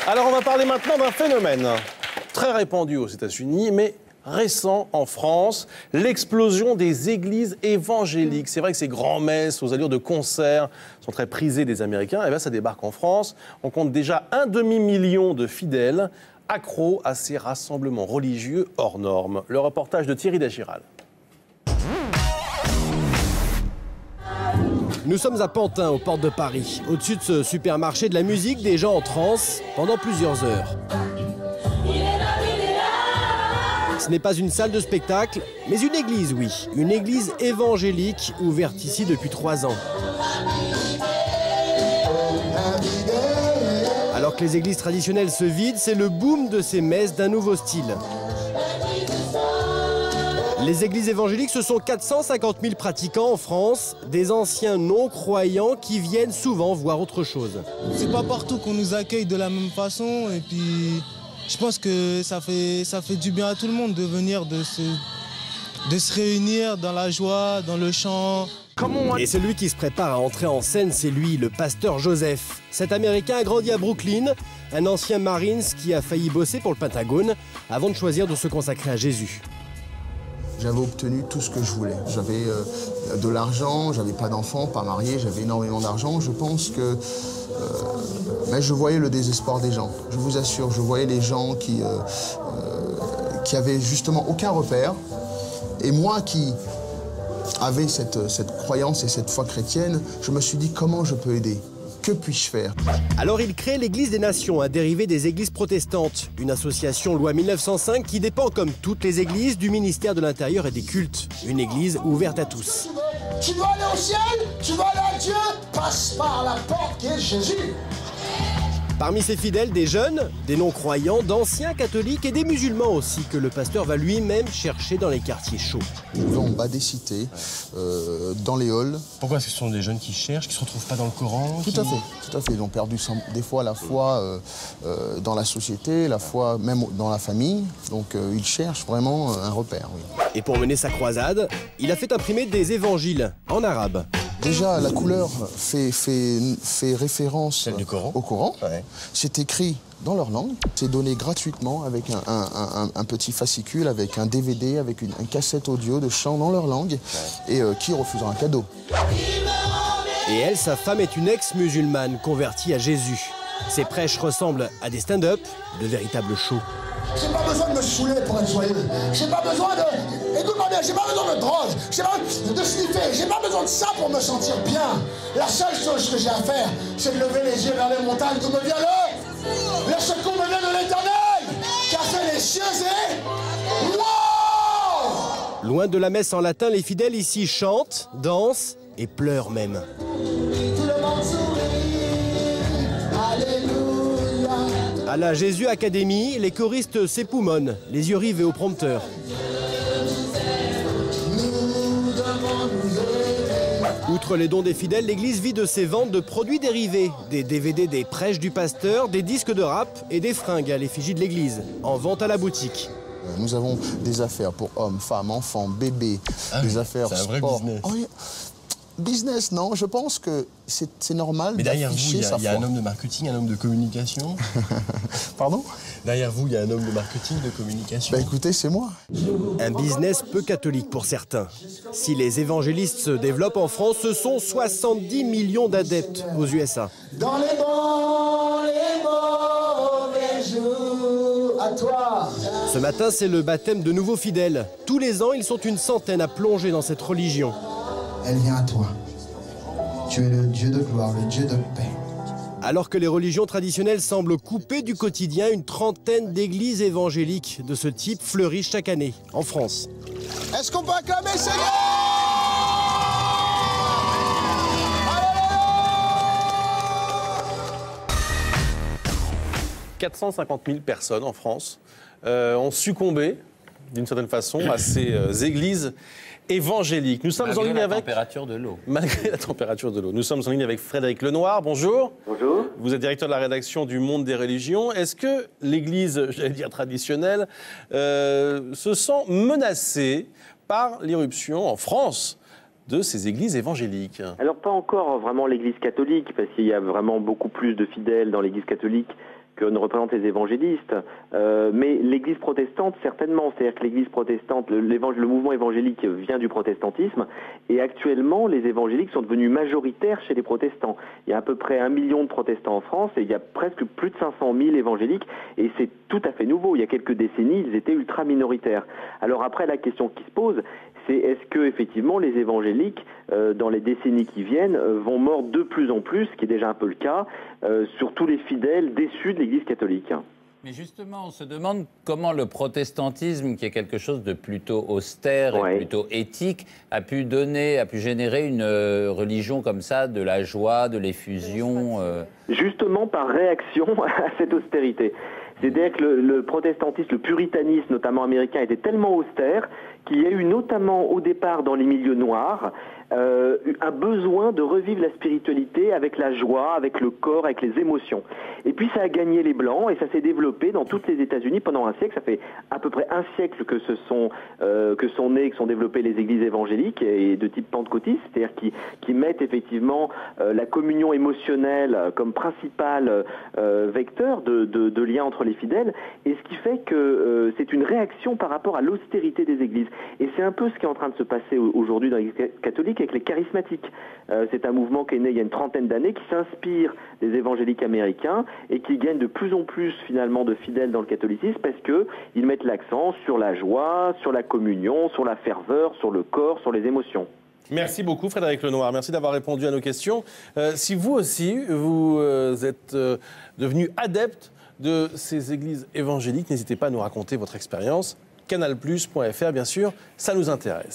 Alors on va parler maintenant d'un phénomène très répandu aux États-Unis, mais récent en France, l'explosion des églises évangéliques. C'est vrai que ces grands-messes aux allures de concert sont très prisées des Américains. Et bien ça débarque en France. On compte déjà 1,5 million de fidèles accros à ces rassemblements religieux hors normes. Le reportage de Thierry Dagiral. Nous sommes à Pantin, aux portes de Paris. Au-dessus de ce supermarché de la musique, des gens en transe pendant plusieurs heures. Ce n'est pas une salle de spectacle, mais une église, oui. Une église évangélique ouverte ici depuis 3 ans. Alors que les églises traditionnelles se vident, c'est le boom de ces messes d'un nouveau style. Les églises évangéliques, ce sont 450 000 pratiquants en France, des anciens non-croyants qui viennent souvent voir autre chose. C'est pas partout qu'on nous accueille de la même façon et puis je pense que ça fait du bien à tout le monde de venir, de se réunir dans la joie, dans le chant. Et celui qui se prépare à entrer en scène, c'est lui, le pasteur Joseph. Cet Américain a grandi à Brooklyn, un ancien Marines qui a failli bosser pour le Pentagone avant de choisir de se consacrer à Jésus. J'avais obtenu tout ce que je voulais. J'avais de l'argent, j'avais pas d'enfants, pas marié, j'avais énormément d'argent. Je pense que... mais je voyais le désespoir des gens. Je vous assure, je voyais les gens qui avaient justement aucun repère. Et moi qui avais cette croyance et cette foi chrétienne, je me suis dit comment je peux aider ? Que puis-je faire? Alors il crée l'Église des Nations, un dérivé des églises protestantes. Une association loi 1905 qui dépend, comme toutes les églises, du ministère de l'Intérieur et des cultes. Une église ouverte à tous. Tu veux aller au ciel? Tu veux aller à Dieu? Passe par la porte qui est Jésus. Parmi ses fidèles, des jeunes, des non-croyants, d'anciens catholiques et des musulmans aussi, que le pasteur va lui-même chercher dans les quartiers chauds. Je vais en bas des cités, dans les halls. Pourquoi? Est-ce que ce sont des jeunes qui cherchent, qui ne se retrouvent pas dans le Coran? Tout à fait. Ils ont perdu des fois la foi dans la société, la foi même dans la famille. Donc ils cherchent vraiment un repère. Oui. Et pour mener sa croisade, il a fait imprimer des évangiles en arabe. Déjà, la couleur fait référence au Coran. Ouais. C'est écrit dans leur langue. C'est donné gratuitement avec un petit fascicule, avec un DVD, avec une cassette audio de chant dans leur langue. Ouais. Et qui refusera un cadeau? Et elle, sa femme, est une ex-musulmane convertie à Jésus. Ses prêches ressemblent à des stand-up, de véritables shows. J'ai pas besoin de me saouler pour être joyeux. J'ai pas besoin de... Écoute-moi bien, j'ai pas besoin de drogue. J'ai pas besoin de sniffer. J'ai pas besoin de ça pour me sentir bien. La seule chose que j'ai à faire, c'est de lever les yeux vers les montagnes, d'où me vient le secours me vient de l'Éternel, qui a fait les cieux et... Wow! Loin de la messe en latin, les fidèles ici chantent, dansent et pleurent même. À la Jésus Academy, les choristes s'époumonnent, les yeux rivés au prompteur. Outre les dons des fidèles, l'église vit de ses ventes de produits dérivés. Des DVD des prêches du pasteur, des disques de rap et des fringues à l'effigie de l'église, en vente à la boutique. Nous avons des affaires pour hommes, femmes, enfants, bébés, des affaires sport. C'est un vrai business. Oh, business, non, je pense que c'est normal. Mais derrière vous, il y a un foi. homme de marketing, un homme de communication. Pardon? Derrière vous, il y a un homme de marketing, de communication. Bah écoutez, c'est moi. Un business peu catholique pour certains. Si les évangélistes se développent en France, ce sont 70 millions d'adeptes aux USA. Dans les bons, les mauvais jours, à toi. Ce matin, c'est le baptême de nouveaux fidèles. Tous les ans, ils sont une centaine à plonger dans cette religion. Elle vient à toi. Tu es le Dieu de gloire, le Dieu de paix. Alors que les religions traditionnelles semblent coupées du quotidien, une trentaine d'églises évangéliques de ce type fleurissent chaque année, en France. Est-ce qu'on peut acclamer Seigneur? 450 000 personnes en France ont succombé, d'une certaine façon, à ces églises évangéliques. Nous sommes en ligne avec... température de l'eau. Malgré la température de l'eau. Nous sommes en ligne avec Frédéric Lenoir. Bonjour. Bonjour. Vous êtes directeur de la rédaction du Monde des religions. Est-ce que l'Église, j'allais dire traditionnelle, se sent menacée par l'irruption en France de ces églises évangéliques? Alors pas encore vraiment l'Église catholique, parce qu'il y a vraiment beaucoup plus de fidèles dans l'Église catholique que ne représentent les évangélistes, mais l'Église protestante, certainement. C'est-à-dire que l'Église protestante, le mouvement évangélique vient du protestantisme, et actuellement, les évangéliques sont devenus majoritaires chez les protestants. Il y a à peu près 1 million de protestants en France, et il y a presque plus de 500 000 évangéliques, et c'est tout à fait nouveau. Il y a quelques décennies, ils étaient ultra minoritaires. Alors après, la question qui se pose, c'est est-ce que effectivement les évangéliques, dans les décennies qui viennent, vont mordre de plus en plus, ce qui est déjà un peu le cas, sur tous les fidèles déçus de l'Église catholique. Mais justement, on se demande comment le protestantisme, qui est quelque chose de plutôt austère et plutôt éthique, a pu générer une religion comme ça, de la joie, de l'effusion. Justement par réaction à cette austérité. C'est-à-dire que le protestantisme, le puritanisme, notamment américain, était tellement austère qu'il y a eu notamment au départ dans les milieux noirs un besoin de revivre la spiritualité avec la joie, avec le corps, avec les émotions. Et puis ça a gagné les Blancs et ça s'est développé dans toutes les États-Unis pendant un siècle. Ça fait à peu près un siècle que sont développées les églises évangéliques et de type pentecôtiste, c'est-à-dire qui mettent effectivement la communion émotionnelle comme principal vecteur de lien entre les fidèles, et ce qui fait que c'est une réaction par rapport à l'austérité des églises. Et c'est un peu ce qui est en train de se passer aujourd'hui dans l'Église catholique avec les charismatiques. C'est un mouvement qui est né il y a une trentaine d'années, qui s'inspire des évangéliques américains et qui gagne de plus en plus finalement de fidèles dans le catholicisme parce qu'ils mettent l'accent sur la joie, sur la communion, sur la ferveur, sur le corps, sur les émotions. Merci beaucoup Frédéric Lenoir, merci d'avoir répondu à nos questions. Si vous aussi, vous êtes devenu adepte de ces églises évangéliques, n'hésitez pas à nous raconter votre expérience. Canalplus.fr, bien sûr, ça nous intéresse.